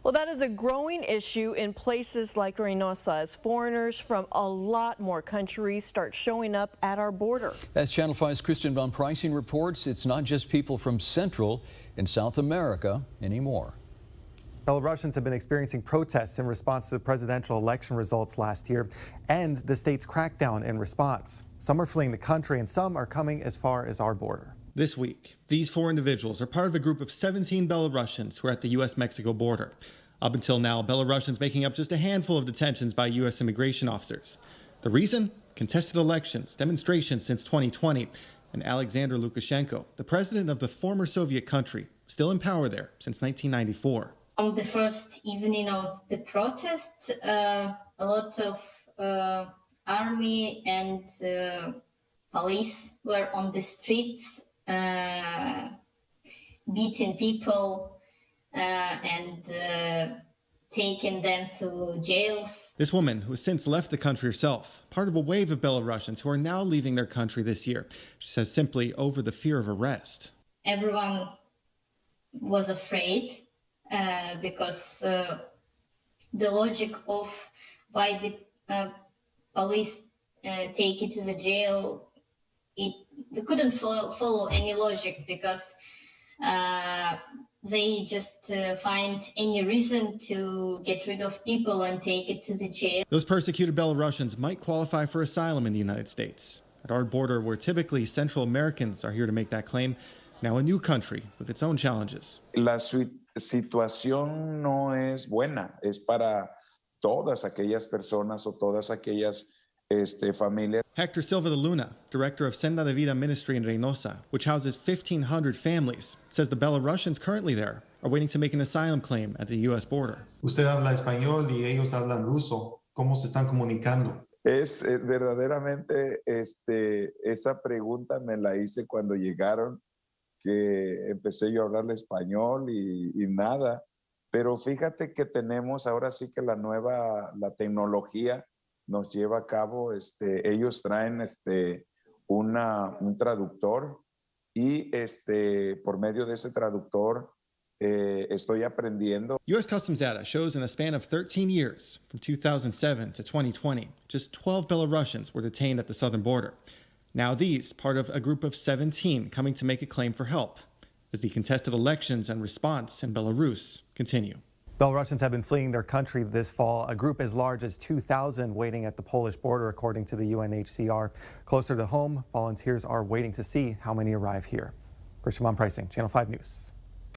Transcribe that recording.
Well, that is a growing issue in places like Reynosa as foreigners from a lot more countries start showing up at our border. As Channel 5's Christian Von Preissing reports, it's not just people from Central and South America anymore. Belarusians have been experiencing protests in response to the presidential election results last year and the state's crackdown in response. Some are fleeing the country and some are coming as far as our border. This week, these 4 individuals are part of a group of 17 Belarusians who are at the U.S. Mexico border. Up until now, Belarusians making up just a handful of detentions by U.S. immigration officers. The reason? Contested elections, demonstrations since 2020, and Alexander Lukashenko, the president of the former Soviet country, still in power there since 1994. On the first evening of the protest, a lot of army and police were on the streets, beating people and taking them to jails. This woman, who has since left the country herself, part of a wave of Belarusians who are now leaving their country this year, she says simply over the fear of arrest. Everyone was afraid because the logic of why the police take you to the jail, they couldn't follow any logic because they just find any reason to get rid of people and take it to the jail. Those persecuted Belarusians might qualify for asylum in the United States. At our border, where typically Central Americans are here to make that claim, now a new country with its own challenges. La situación no es buena, es para todas aquellas personas o todas aquellas familias. Hector Silva de Luna, director of Senda de Vida Ministry in Reynosa, which houses 1,500 families, says the Belarusians currently there are waiting to make an asylum claim at the U.S. border. Usted habla español y ellos hablan ruso. ¿Cómo se están comunicando? Es verdaderamente, esa pregunta me la hice cuando llegaron, que empecé yo a hablarle español y nada. Pero fíjate que tenemos ahora sí que la tecnología nos lleva a cabo, ellos traen un traductor y por medio de ese traductor estoy aprendiendo. U.S. Customs data shows in a span of 13 years, from 2007 to 2020, just 12 Belarusians were detained at the southern border. Now these, part of a group of 17 coming to make a claim for help as the contested elections and response in Belarus continue. Belarusians have been fleeing their country this fall, a group as large as 2,000 waiting at the Polish border, according to the UNHCR. Closer to home, volunteers are waiting to see how many arrive here. Christian Von Preissing, Channel 5 News.